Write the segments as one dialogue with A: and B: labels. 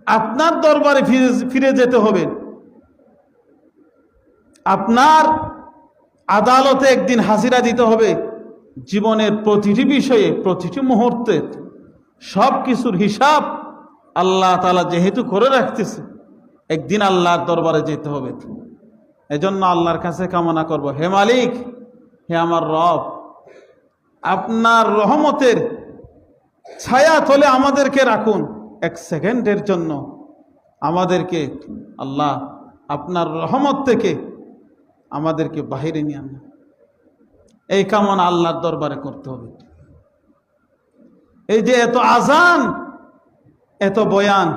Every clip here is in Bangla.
A: আপনার দরবারে ফিরে যেতে হবে, আপনার আদালতে একদিন হাজিরা দিতে হবে। জীবনের প্রতিটি বিষয়ে, প্রতিটি মুহূর্তে সব কিছুর হিসাব আল্লাহ তাআলা যেহেতু করে রাখতেছে, একদিন আল্লাহর দরবারে যেতে হবে। এজন্য আল্লাহর কাছে কামনা করব, হে মালিক, হে আমার রব, আপনার রহমতের ছায়া তলে আমাদেরকে রাখুন। এক সেকেন্ডের জন্য আমাদেরকে আল্লাহ আপনার রহমত থেকে আমাদেরকে বাহিরে নিয়ে আন। এই কামনা আল্লাহর দরবারে করতে হবে। এই যে এত আজান, এত বয়ান,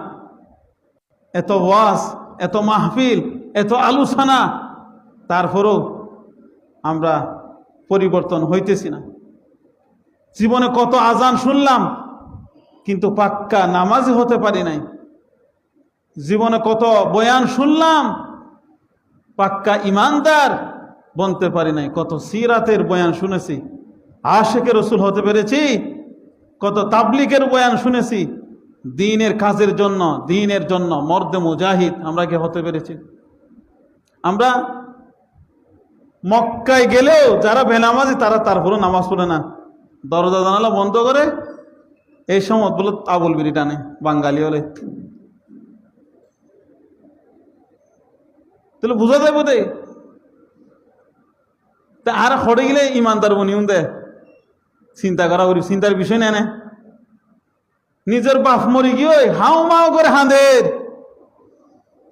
A: এত ওয়াজ, এত মাহফিল, এত আলোচনা, তারপরেও আমরা পরিবর্তন হইতেছি না। জীবনে কত আজান শুনলাম, কিন্তু পাক্কা নামাজি হতে পারি নাই। জীবনে কত বয়ান শুনলাম, পাক্কা ইমানদার বনতে পারি নাই। কত সিরাতের বয়ান শুনেছি, আশিকে রাসূল হতে পেরেছি। কত তাবলীগের বয়ান শুনেছি, দ্বীনের কাজের জন্য, দ্বীনের জন্য মর্দে মুজাহিদ আমরা কি হতে পেরেছি? আমরা মক্কায় গেলেও যারা বেনামাজি তারা তারপরও নামাজ পড়ে না, দরজা জানালা বন্ধ করে এই সময় বলে আবুল বিড়ি টানে বাঙালি হলে। তাহলে বোঝা যায় বোধ তা আর হরে গেলে ইমানদার বনিউন দে চিন্তা করা করি, চিন্তার বিষয় নেয় না। নিজের বাপ মরি গিয়ে হাও মাও করে হাঁদের,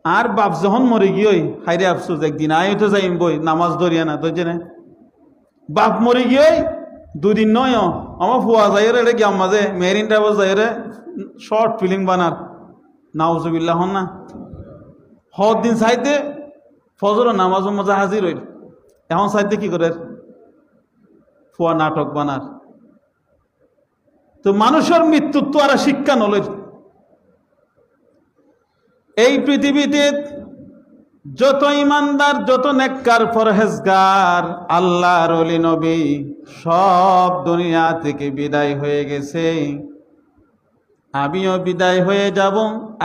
A: আর বাপ যখন মরি গিয়ে হাইরে আফসোস, একদিন আয় তো যাইম বই নামাজ ধরিয়া না, ধরছে না। বাপ মরি গিয়ে দুদিন নয় আমার ফুয়া যাই রে গিয়াম মাঝে মেরিন ড্রাইভার যাই রে শর্ট ফিলিং বানার নাউজুবিল্লাহ হন না। হর দিন চাইতে ফজর নামাজ মজা হাজির হইল, এখন চাইতে কি করে ফুয়া নাটক বানার। তো মানুষের মৃত্যুর তো আর শিক্ষা নলে। এই পৃথিবীতে যত ইমানদার, যত নেককার, পরহেজগার, আল্লাহর ওলি নবী সব দুনিয়া থেকে বিদায় হয়ে গেছে। আমিও বিদায় হয়ে যাব,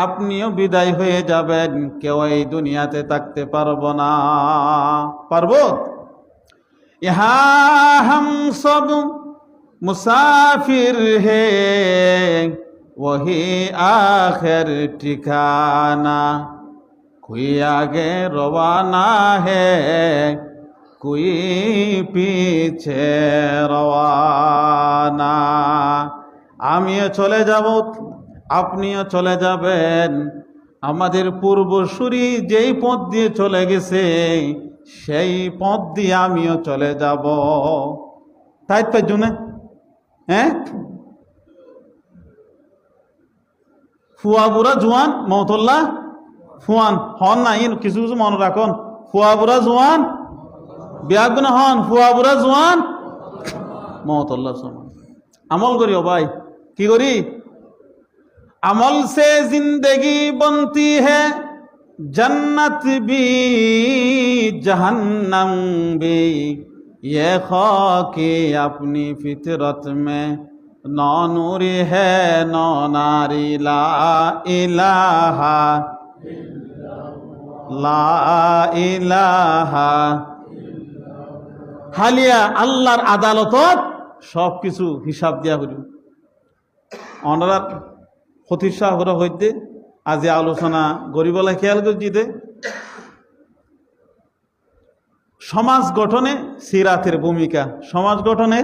A: আপনিও বিদায় হয়ে যাবেন। কেউ এই দুনিয়াতে থাকতে পারবো না। পারবো? ইহা হাম সব মুসাফির হে ওহি আখির ঠিকানা, कोई आगे रवाना है कोई पीछे रवाना। আমিও চলে যাব, আপনিও চলে যাবেন। আমাদের পূর্বসূরি যেই পথ দিয়ে চলে গেছে সেই পথ দিয়ে আমিও চলে যাব। তাই তো জুনে হ্যাঁ ফুয়া বুড়া জোয়ান মহতুল্লাহ ফুয়ান হন না, ইন কিছু কিছু মনে রাখুন। ফুয়া বুড়া জোয়ান বিয়াগ না হন, ফুয়া বুড়া জোয়ান মহতুল্লাহ সমান। আমল করিও ভাই, কি করি? আমল সে জিন্দগি বনতি है जन्नत भी जहन्नम भी, ये खाकी अपनी फितरत में नौ नूरी है नौ नारी। ला इलाहा লা ইলাহা হালিয়া আল্লাহর আদালতত সব কিছু হিসাব দিয়া করি। ওনারা ফতির সাহেবরা হইতে আজি আলোচনা গরিবলা খেয়াল করে দিতে সমাজ গঠনে সিরাতের ভূমিকা। সমাজ গঠনে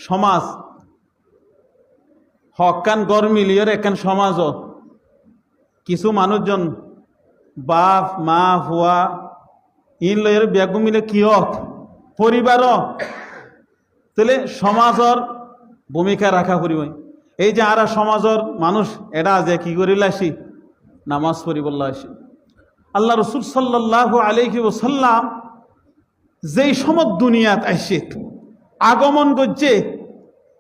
A: সমাজ হকান গড় মিলিয়র একান সমাজও কিছু মানুষজন বাপ মা ফুয়া ইন লয়ের ব্যাগ মিলে কি হক পরিবারও, তাহলে সমাজের ভূমিকা রাখা করিব। এই যে আরা সমাজের মানুষ এরা যে কি করিল আসি নামাজ পড়িবল আসি। আল্লাহ রসুল সাল্লাল্লাহু আলাইহি ওয়াসাল্লাম যেই সময় দুনিয়াত আসে আগমন করছে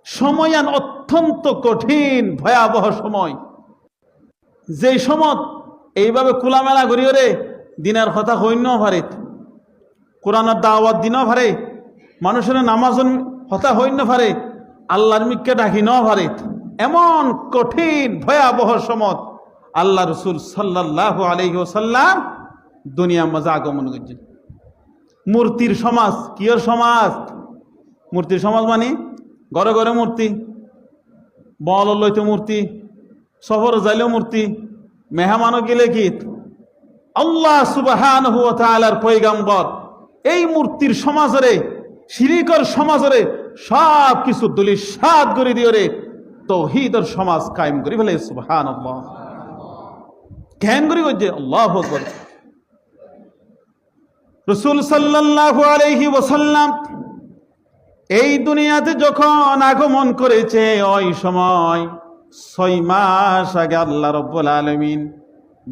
A: সময়ান অত্যন্ত কঠিন ভয়াবহ সময়। যেই সময় এইভাবে খোলামেলা করিও রে দিনের কথা হইন ভারে, কোরআনের দাওয়াত দিন ভারে, মানুষের নামাজন হতা হইন ভারে, আল্লাহর মিককে ডাকি ন ভারে, এমন কঠিন ভয়াবহ সময় আল্লাহ রসুল সাল্লাল্লাহু আলাইহি ওয়াসাল্লাম দুনিয়ার মাঝে আগমন করছে। মূর্তির সমাজ, কিয়র সমাজ? মূর্তির সমাজ মানে ঘরে ঘরে মূর্তি, বল লইতে মূর্তি, সফর যাইলেও মূর্তি, মেহমানও গেলে কি আল্লাহ সুবহানাহু ওয়া তাআলার পয়গম্বর এই মূর্তির সমাজরে, শিরিকর সমাজরে সব কিছু দলিসাৎ করে দিয়ে রে তাওহীদের সমাজ কায়েম করে ফেলে। সুবহানাল্লাহ। কেন করি যে আল্লাহু আকবার। রাসূল সাল্লাল্লাহু আলাইহি ওয়াসাল্লাম এই দুনিয়াতে যখন আগমন করেছে ওই সময় 6 মাস আগে আল্লাহ রাব্বুল আলামিন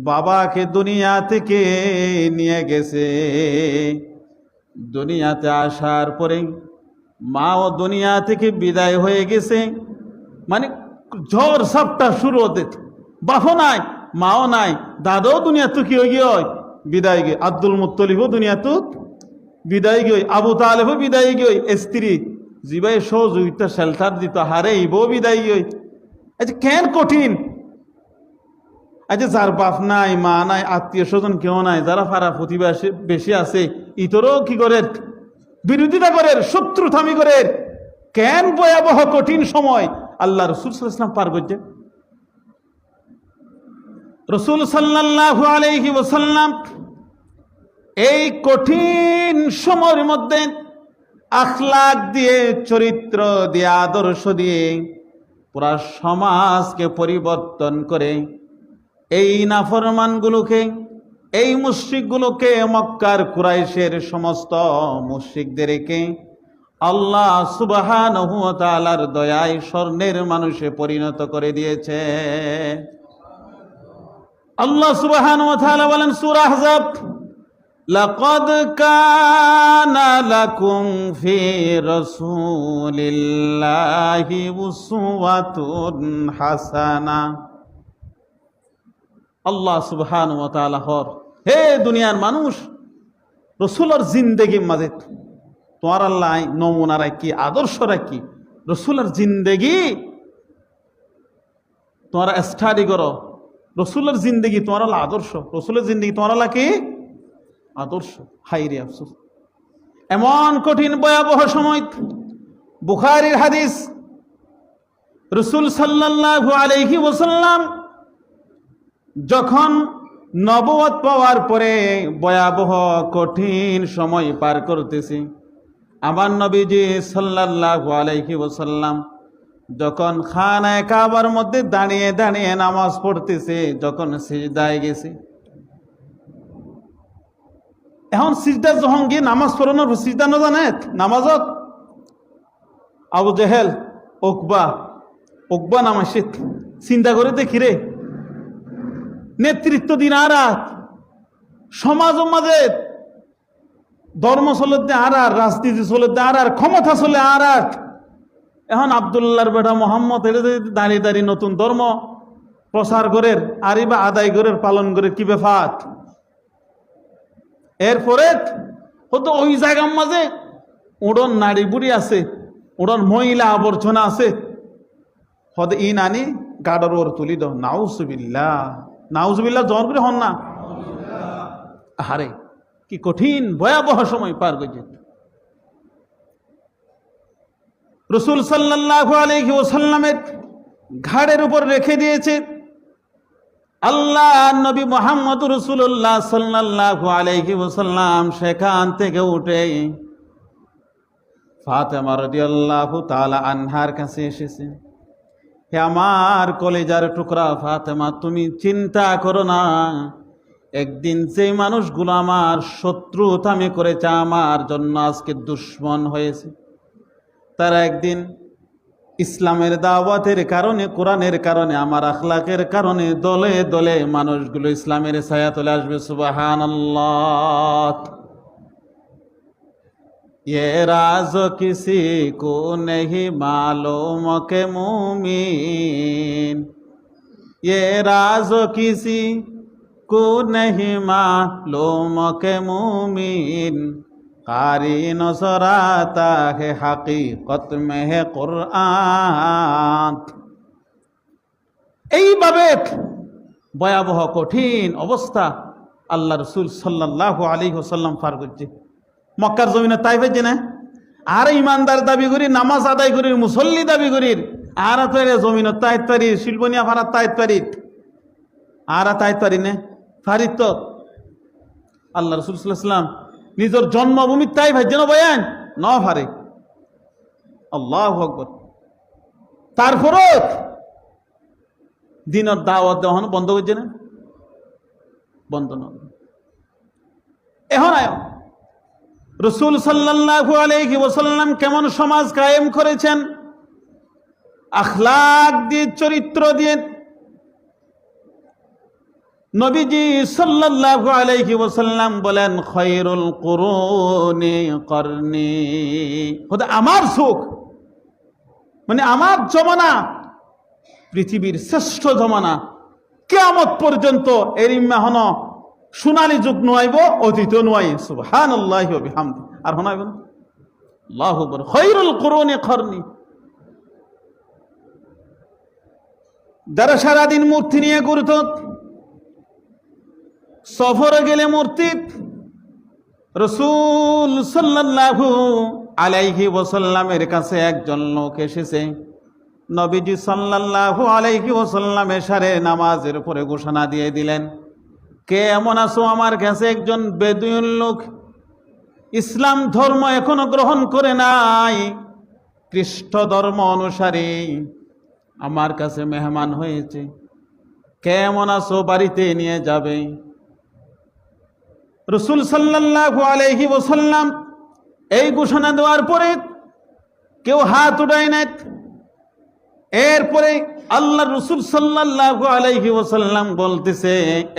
A: বাবাকে দুনিয়া থেকে নিয়ে গেছে। দুনিয়াতে আসার পরে মাও দুনিয়া থেকে বিদায় হয়ে গেছে। মানে ঝড় সাপটা শুরু হতে, বাপও নাই, মাও নাই, দাদাও দুনিয়া তো কি হয়ে গিয়ে বিদায় গিয়ে, আব্দুল মুত্তলিবও দুনিয়া তো বিদায় গিয়ে, আবু তালেবও বিদায় গিয়ে, স্ত্রী জিবাই সহযোগিতা শেল্টার দিত হারে ইবও বিদায় গিয়ে। আচ্ছা কেন কঠিন? আচ্ছা যার বাপ নাই, মা নাই, আত্মীয় স্বজন কেউ নাই, যারা পাড়া প্রতিবেশী বেশি আছে, ইতরও কি করে বিরোধিতা করে, শত্রুতামি করে। কেন ভয়াবহ কঠিন সময় আল্লাহ রসুল সাল্লাল্লাহু আলাইহি ওয়াসাল্লাম পার করছে। রসুল সাল্লাল্লাহু আলাইহি ওয়াসাল্লাম এই কঠিন সময়ের মধ্যে আখলাক দিয়ে, চরিত্র দিয়ে, আদর্শ দিয়ে পুরা সমাজকে পরিবর্তন করে এই নাফরমানগুলোকে, এই মুশরিকগুলোকে, মক্কার কুরাইশের সমস্ত মুশরিকদেরকে আল্লাহ সুবহানাহু ওয়া তাআলার দয়ায় স্বর্ণের মানুষে পরিণত করে দিয়েছে। আল্লাহ সুবহানাহু ওয়া তাআলা বলেন সূরা আহজাব, লাকাদ কানা লাকুম ফি রাসূলিল্লাহি উসওয়াতুন হাসানা। আল্লাহ সুবহানাহু ওয়া তাআলা হর, হে দুনিয়ার মানুষ, রসুলের জিন্দেগির মাঝে তোমার আল্লাহ নমুনা রাখি, আদর্শ রাখি, রসুলের জিন্দেগি তোমরা স্টাডি করো। রসুলের জিন্দেগি তোমার আল্লাহ আদর্শ, রসুলের জিন্দেগি তোমার আল্লাহ কি আদর্শ। হাই রে আফসোস, এমন কঠিন ভয়াবহ সময়। বুখারীর হাদিস, রসুল সাল্লাল্লাহু আলাইহি ওয়াসাল্লাম যখন নবুয়ত পাওয়ার পরে ভয়াবহ কঠিন সময় পার করতেছি, আমার নবীজি সাল্লাল্লাহু আলাইহি ওয়াসাল্লাম যখন খানায়ে কাবার মধ্যে দাঁড়িয়ে দাঁড়িয়ে নামাজ পড়তেছে, যখন সিজদায় গেছে, এখন সিজদা যখন গিয়ে নামাজ পড়ানোর সিজদা না জানে নামাজত আবু জেহেল, উকবা নামাসিত চিন্তা করে দেখি রে, নেতৃত্ব দিন আর সমাজ মাঝে ধর্ম চলতে আর রাজনীতি চলতে আর ক্ষমতা চলে আর। এখন আব্দুল্লাহর বেটা মোহাম্মদ দাঁড়িয়ে দাঁড়িয়ে নতুন ধর্ম প্রচার করে আর বা আদায় করে পালন করে কি ব্যাপার। এরপরে হয়তো ওই জায়গার মাঝে উড়ন নারী বুড়ি আছে, উড়ন মহিলা আবর্জনা আছে, হদ ই নানি গাডর ওর তুলি দাও। নাউজুবিল্লাহ, নাউজুবিল্লাহ জ্বর করে হন না। আরে কি কঠিন ভয়াবহ সময় পার করছে। রসুল সাল্লাল্লাহু আলাইহি ওয়াসাল্লামের ঘাড়ের উপর রেখে দিয়েছে আল্লাহ নবী মুহাম্মদ রাসূলুল্লাহ সাল্লাল্লাহু আলাইহি ওয়াসাল্লাম। সেখান থেকে উঠে ফাতেমা রাদিয়াল্লাহু তাআলা আনহার কাছে এসেছে। হে আমার কলেজার টুকরা ফাতেমা, তুমি চিন্তা করো না, একদিন যে মানুষগুলো আমার শত্রুতামি করেছে, আমার জন্য আজকে দুশ্মন হয়েছে, তারা একদিন ইসলামের দাওয়াতের কারণে, কোরআনের কারণে, আমার আখলাকের কারণে দলে দলে মানুষগুলো ইসলামের ছায়া তলে আসবে। সুবহানাল্লাহ। ये राज किसी को नहीं मालूम के मुमीन, ये राज किसी को नहीं मालूम के मुमीन, कारी नजर आता है हकीकत में है कुरान। এইভাবে ভয়াবহ কঠিন অবস্থা আল্লাহ রসুল সাল্লাল্লাহু আলাইহি ওয়াসাল্লাম পার করছে। মক্কার জমিনে তাই পাইছে না, আর ইমানদার দাবি করি, নামাজ আদায় করি, মুসল্লি দাবি করি, আর জমিনত তাইত পারি, শিল্পনিয়া ফারাত তাইত পারি, আর তাইত পারি না ফারিত তো আল্লাহ রসুল সাল্লাল্লাহু আলাইহি ওয়াসাল্লাম নিজের জন্মভূমি তাই ভাইছে না বয়ান ন ফারে। আল্লাহু আকবার। তারপরও দিনের দাওয়াত দেওয়া বন্ধ করছে না, বন্ধ না। এখন আয় রসুল সাল্লাল্লাহু আলাইহি ওয়াসাল্লাম কেমন সমাজ কায়েম করেছেন, আখলাক দিয়ে, চরিত্র দিয়ে। নবীজি সাল্লাল্লাহু আলাইহি ওয়াসাল্লাম বলেন, খায়রুল কুরুনি করনি, খোদা আমার সুখ মানে আমার জমানা পৃথিবীর শ্রেষ্ঠ জমানা, কিয়ামত পর্যন্ত এর ইম্মাহন সোনালী যুগ নোয়াইব, অতীত নোয়াই। সুবহানাল্লাহি ওয়া বিহামদি। আর হনাইব না, আল্লাহু আকবার। খায়রুল কুরুনি করনি। যারা সারাদিন মূর্তি নিয়ে ঘুরত, সফরে গেলে মূর্তি, রাসূল সাল্লাল্লাহু আলাইহি ওয়াসাল্লামের কাছে একজন লোক এসেছে। নবীজি সাল্লাল্লাহু আলাইহি ওয়াসাল্লাম এশারে নামাজের পরে ঘোষণা দিয়ে দিলেন, কে এমন আছো আমার কাছে একজন বেদুইন লোক, ইসলাম ধর্ম এখনো গ্রহণ করে নাই, খ্রিস্ট ধর্ম অনুসারী, আমার কাছে মেহমান হয়েছে, কে এমন আছো বাড়িতে নিয়ে যাবে। রাসূল সাল্লাল্লাহু আলাইহি ওয়াসাল্লাম এই ঘোষণা দেওয়ার পরে কেউ হাত উঠায় নাই। এরপরে আল্লাহ রসুল সাল্লাল্লাহু আলাইহি ওয়াসাল্লাম বলতেছে,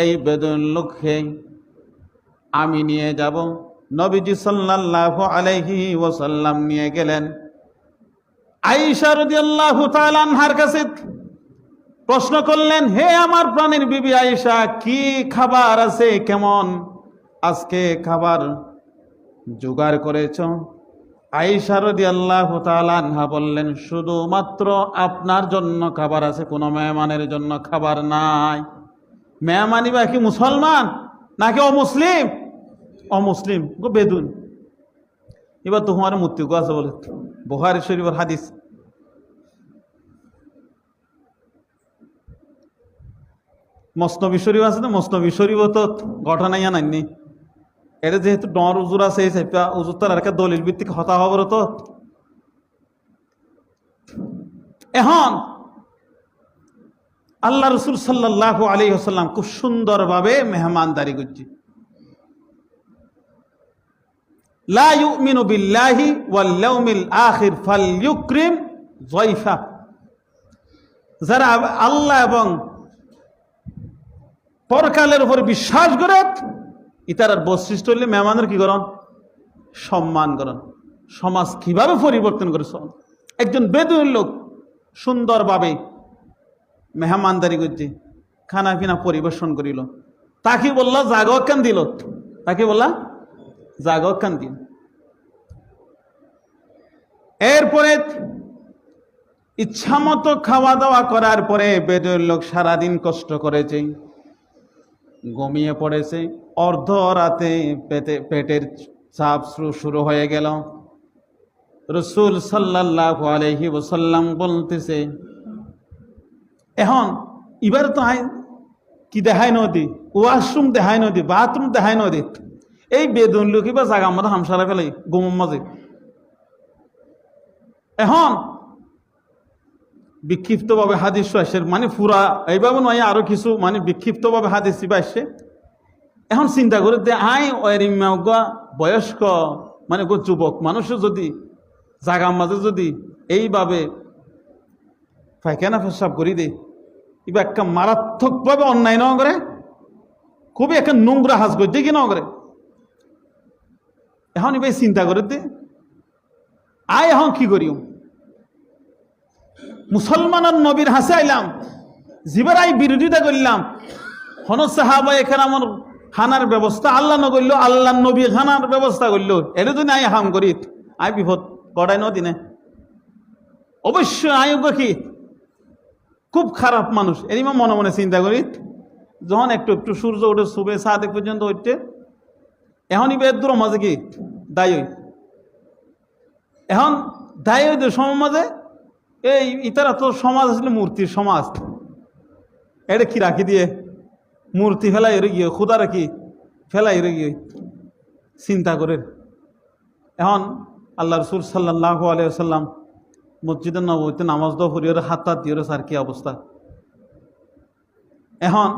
A: এই বেদুইন লোককে আমি নিয়ে যাব। নবীজি সাল্লাল্লাহু আলাইহি ওয়াসাল্লাম নিয়ে গেলেন। আয়েশা রাদিয়াল্লাহু তাআলা আনহার কাছে প্রশ্ন করলেন, হে আমার প্রাণের বিবি আয়েশা, কি খাবার আছে, কেমন আজকে খাবার জোগাড় করেছ? আয়েশা রাদিয়াল্লাহু তাআলা আনহা বললেন, শুধুমাত্র আপনার জন্য খাবার আছে, কোনো মেহমানের জন্য খাবার নাই। মেহমানি বা কি মুসলমান নাকি অমুসলিম? অমুসলিম গো, বেদুন। এবার তোমার মূর্তি গো আছে বলে, বুখারী শরীফের হাদিস। মসনবী শরীফ আছে না, মসনবী শরীফও তো ঘটনাই আনাইনি। এটা যেহেতু ডর উজুর আছে, এই সাইপা উজুর তার একটা দলিল ভিত্তিক হতা হবার তো। এখন আল্লাহ রসুল সাল্লাল্লাহু আলাইহি ওয়াসাল্লাম খুব সুন্দরভাবে মেহমানদারি করছে। লা ইউমিনু বিল্লাহি ওয়াল ইয়াউমিল আখির ফালইউকরিম যায়ফা। যারা আল্লাহ এবং পরকালের উপর বিশ্বাস করে, ইতার বৈশিষ্ট্য হলে মেহমানের কি করেন? সম্মান করেন। সমাজ কিভাবে পরিবর্তন করেছে? একজন বেদুইন লোক সুন্দরভাবে মেহমানদারি করছে, খানা পিনা পরিবেশন করিল। তাকে বললা জাগকান দিল, তাকে বললা জাগকান দিল। এরপরে ইচ্ছামতো খাওয়া দাওয়া করার পরে বেদুইন লোক সারাদিন কষ্ট করেছে, ঘুমিয়ে পড়েছে। অর্ধ রাতে পেটের চাপ শুরু হয়ে গেল। রাসূল সাল্লাল্লাহু আলাইহি ওয়াসাল্লাম বলতেছে, এখন এবার তো কি দেখায় নদী, ওয়াশরুম দেখায় নদী, বাথরুম দেখায় নদী। এই বেদুইন লোক বা জায়গা আমাদের হামসারা ফেলে ঘুমের মাঝে। এখন বিক্ষিপ্তভাবে হাদিস আসে, মানে পুরা এইভাবে নয়, আরো কিছু মানে বিক্ষিপ্তভাবে হাদিস আসছে। এখন চিন্তা করে যে বয়স্ক মানে যুবক মানুষও যদি জাগার মাঝে যদি এইভাবে পায়খানা পেশাব করি দে, এবার একটা মারাত্মকভাবে অন্যায় ন করে, খুবই একটা নোংরা হাজ করতে কি ন করে। এখন এবার চিন্তা করে দে এখন কি করিও, মুসলমানের নবীর হাসে আইলাম, জীবের বিরোধিতা করলাম, হন সাহাবা এখানে আমার খানার ব্যবস্থা আল্লাহ নগরল, আল্লাহ নবী খানার ব্যবস্থা করলো, এটা যদি আই হাম করি আই বিপদ গড়াই নদিনে। অবশ্যই আয়োগ কি খুব খারাপ মানুষ, এরই মনে মনে চিন্তা করি। যখন একটু একটু সূর্য ওঠে শুবে সাদেক পর্যন্ত ওইটে এখনই বেদুর মাঝে কি দায়ী এখন দায়ী হইতে সময় মাঝে এই ইতারা তো সমাজ আসলে মূর্তির সমাজ এটা কি রাখি দিয়ে মূর্তি ফেলাই রে গিয়ে খুদা রাখি ফেলাই রে গিয়ে চিন্তা করে এখন আল্লাহ রসুল সাল্লাল্লাহু আলাইহি ওয়াসাল্লাম মসজিদে নববীতে নামাজ দোয়া পড়িয়ে হাত দিয়ে স্যার কি অবস্থা এখন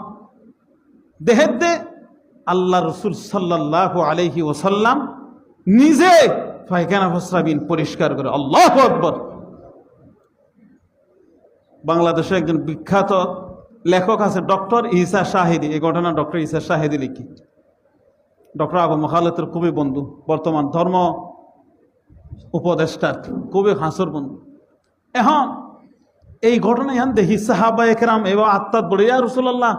A: দেহের দে আল্লাহ রসুল সাল্লাল্লাহু আলাইহি ওয়াসাল্লাম নিজে পায়খানা প্রস্রাবিন পরিষ্কার করে আল্লাহু আকবার। বাংলাদেশে একজন বিখ্যাত লেখক আছে ডক্টর ঈসা শাহেদি, এই ঘটনা ডক্টর ঈসা শাহেদি লিখি। ডক্টর আবু মখালেতের খুবই বন্ধু, বর্তমান ধর্ম উপদেষ্টার খুবই হাসর বন্ধু। এখন এই ঘটনা এখন দেখি সাহাবা একরাম এবং আত্মাত বলে ইয়া রাসূলুল্লাহ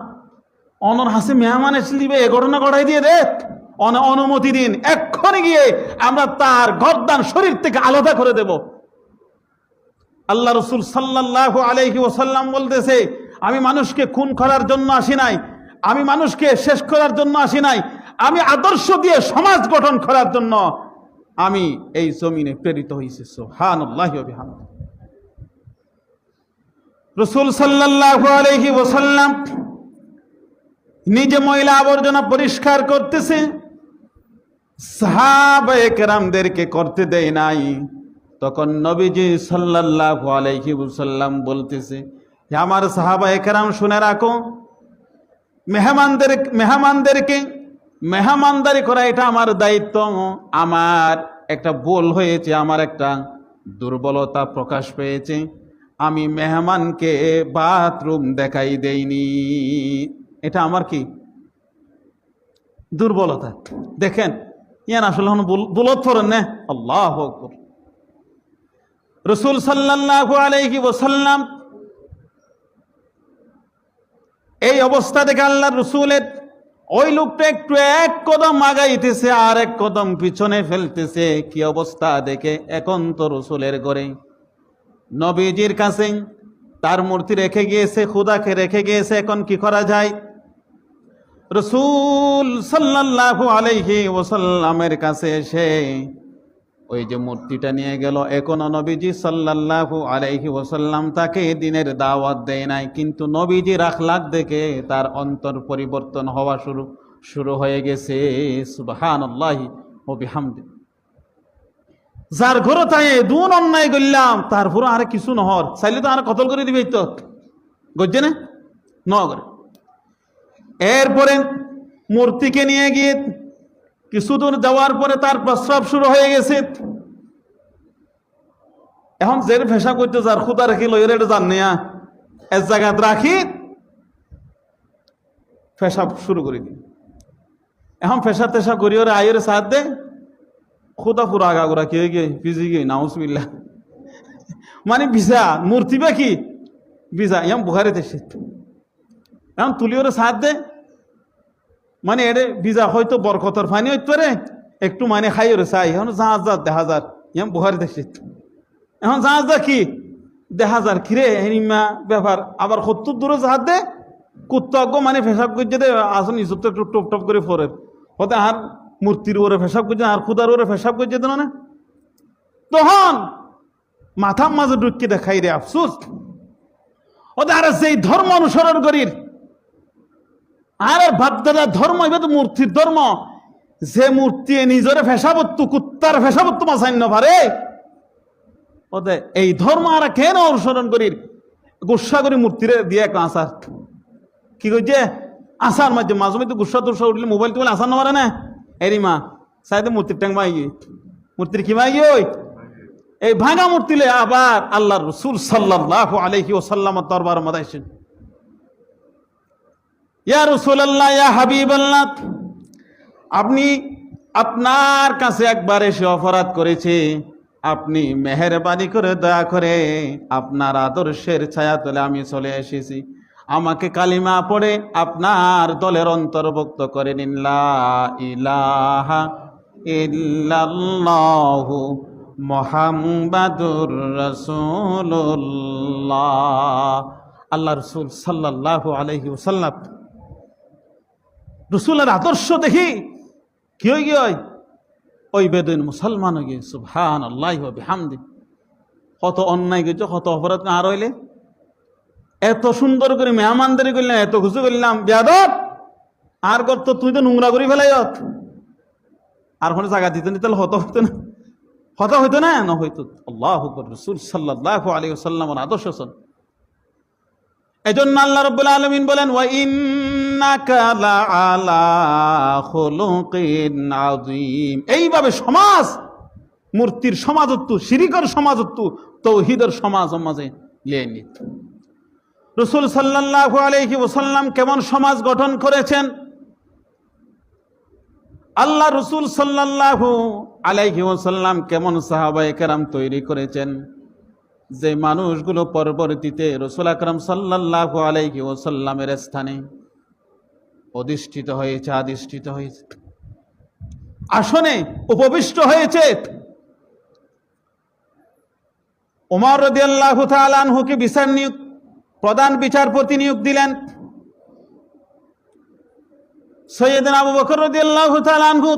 A: অনর হাসি মেহমান এসলিবে এই ঘটনা ঘটাই দিয়ে দে, অনুমতি দিন, এক্ষণে গিয়ে আমরা তার গর্দান শরীর থেকে আলাদা করে দেব। আল্লাহ রসুল সাল্লাল্লাহু আলাইহি ওয়াসাল্লাম বলতেছে আমি মানুষকে খুন করার জন্য আসি নাই, আমি মানুষকে শেষ করার জন্য আসি নাই, আমি আদর্শ দিয়ে সমাজ গঠন করার জন্য আমি এই জমিনে প্রেরিত হয়েছি। সুবহানাল্লাহি ওয়া বিহামদিহি। রাসূল সাল্লাল্লাহু আলাইহি ওয়াসাল্লাম নিজে ময়লা আবর্জনা পরিষ্কার করতেছে, সাহাবায়ে কেরামদেরকে করতে দেয় নাই। তখন নবীজি সাল্লাল্লাহু আলাইহি ওয়াসাল্লাম বলতেছে আমার সাহাবায়ে কেরাম শুনে রাখো, মেহমানদেরকে মেহমানদারি করা এটা আমার দায়িত্ব। আমার একটা ভুল হয়েছে, আমার একটা দুর্বলতা প্রকাশ পেয়েছে, আমি মেহমানকে বাথরুম দেখাই দেইনি, এটা আমার কি দুর্বলতা। দেখেন ইয়ান আসলে বুলত পড়েন না, আল্লাহু আকবার। রাসূল সাল্লাল্লাহু আলাইহি ওয়াসাল্লাম এই অবস্থা দেখে আল্লাহর রাসূলের ওই লোকটা একটু এক কদম আগাইতেছে আর এক কদম পিছনে ফেলতেছে। কি অবস্থা দেখে এখন তো রাসূলের ঘরে নবীজির কাছে তার মূর্তি রেখে গিয়েছে, খুদাকে রেখে গিয়েছে, এখন কি করা যায়? রাসূল সাল্লাল্লাহু আলাইহি ওয়াসাল্লামের কাছে এসে ওই যে মূর্তিটা নিয়ে গেল, এখনো নবীজি সাল্লাল্লাহু আলাইহি ওয়াসাল্লাম তাকে দিনের দাওয়াত দেয় নাই, কিন্তু নবীজির আখলাক দেখে তার অন্তর পরিবর্তন হওয়া শুরু হয়ে গেছে। সুবহানাল্লাহি ওয়া বিহামদিহি। যার ঘরে তাই দুন অন্যায় করলাম তারপর আর কিছু নহর চাইলে তো আর কতল করে দিবে, তো গজ্জে না নগরে। এরপরে মূর্তিকে নিয়ে গিয়ে কিছু দূর যাওয়ার পরে তার প্রস্রাব শুরু হয়ে গেছে। এখন যে ফেসা করতে যার খুদা রাখি লইরে এটা জান নিয়া এক জায়গায় রাখি ফেসাব শুরু করে দিই। এখন ফেসা তেসা করি ওরে আইরে সাথ দে খুদা পুরো আগা গোড়া কে গে ভিজি গে নাউজুবিল্লাহ, মানে ভিজা মূর্তি বা কি ভিজা এম বুহারিতে এখন তুলি ওরে সাথ দে, মানে এরে ভিজা হয়তো বরকতর ফানি হইতে পারে একটু মানে খাই ওরে চাই। এখন জাহাজ দেখা যার এম বুহারিতে এখন জাহাজ যা কি দেখা যার কিরে হেনিমা ব্যাপার আবার ৭০ দূরে জাহাজ দে কুত্তজ্ঞ মানে ফেসাব করছে দে আসুন ইজত একটু টপ টপ করে ফোরে হতে আর মূর্তির ওরে ফেসাব করছে আর খুদার ওরে ফেসাব করছে তো না। তখন মাথার মাঝে ঢুকিয়ে দেখাই রে আফসোস ওদের আর যেই ধর্ম অনুসরণ করির আর বাপদাদা ধর্ম এবার তো মূর্তির ধর্ম, যে মূর্তি নিজরে ফেসাবত্তু কুত্তার ফেসাবত্তু মাসাইন পারে ওদের এই ধর্ম আর কেন অনুসরণ করির গুসা করি মূর্তিরে দিয়ে এক আসার কি করছে আসার মাঝে মাঝে মধ্যে গুসা টুসা উঠলে মোবাইল টোবাইল আসার না পারে না এরি মা সাইদে মূর্তির ট্যাং মাই মূর্তির কি মাই ওই এই ভাঙা মূর্তিলে আবার আল্লাহ রাসূল সাল্লাল্লাহু আলাইহি ওয়াসাল্লামের দরবার মধ্যে ইয়া রাসূলুল্লাহ ইয়া হাবিবাল্লাহ আপনি আপনার কাছে একবার এসে অপরাধ করেছে, আপনি মেহেরবানি করে দয়া করে আপনার আদর্শের ছায়া তলে আমি চলে এসেছি, আমাকে কালিমা পড়ে আপনার দলের অন্তর্ভুক্ত করে নিন। লা ইলাহা ইল্লাল্লাহু মুহাম্মাদুর রাসূলুল্লাহ। আল্লাহ রাসূল সাল্লাল্লাহু আলাইহি ওয়াসাল্লাম রসুলের আদর্শ দেখি কি হয়ে গিয়ে ওই বেদুইন মুসলমান হয়ে গিয়ে সুবহানাল্লাহি ওয়া বিহামদি। কত অন্যায় গেছে, কত অপরাধ না আর হইলে এত সুন্দর করে মেহমানদারি করলাম, এত খুশি করলাম, বেয়াদব আর করতো তুই তো নোংরা করে ফেলাই আর কোনো জায়গা দিতে নিতে হতো না, হতো না না হইতো। আল্লাহু আকবার। রাসূল সাল্লাল্লাহু আলাইহি ওয়াসাল্লামের আদর্শ শোন। এজন্য আল্লাহ রাব্বুল আলামিন বলেন ওয়া ইন্নাকা লাআলা খুলুকিন আযীম। এইভাবে সমাজ, মূর্তির সমাজত্ব, শিরিকের সমাজত্ব, তাওহীদের সমাজ মাঝে লিয়ে নিত। রাসূল সাল্লাল্লাহু আলাইহি ওয়াসাল্লাম কেমন সমাজ গঠন করেছেন, আল্লাহ রাসূল সাল্লাল্লাহু আলাইহি ওয়াসাল্লাম কেমন সাহাবায়ে কেরাম তৈরি করেছেন, যে মানুষগুলো পরবর্তীতে রাসূল আকরাম সাল্লাল্লাহু আলাইহি ওয়াসাল্লামের স্থানে অধিষ্ঠিত হয়েছে, আদিষ্ঠিত হয়েছে, আসনে উপবিষ্ট হয়েছে। ওমর রাদিয়াল্লাহু তাআলা আনহুকে প্রধান বিচারপতি নিয়োগ দিলেন। সৈয়দনা আবু বকর রাদিয়াল্লাহু তাআলা আনহু,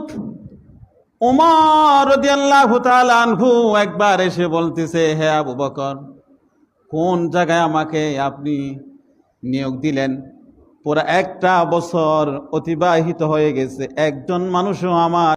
A: ওমর রাদিয়াল্লাহু তাআলা আনহু একবার এসে বলতেছে, হে আবু বকর, কোন জায়গায় আমাকে আপনি নিয়োগ দিলেন? পুরা একটা বছর অতিবাহিত হয়ে গেছে, একজন মানুষও আমার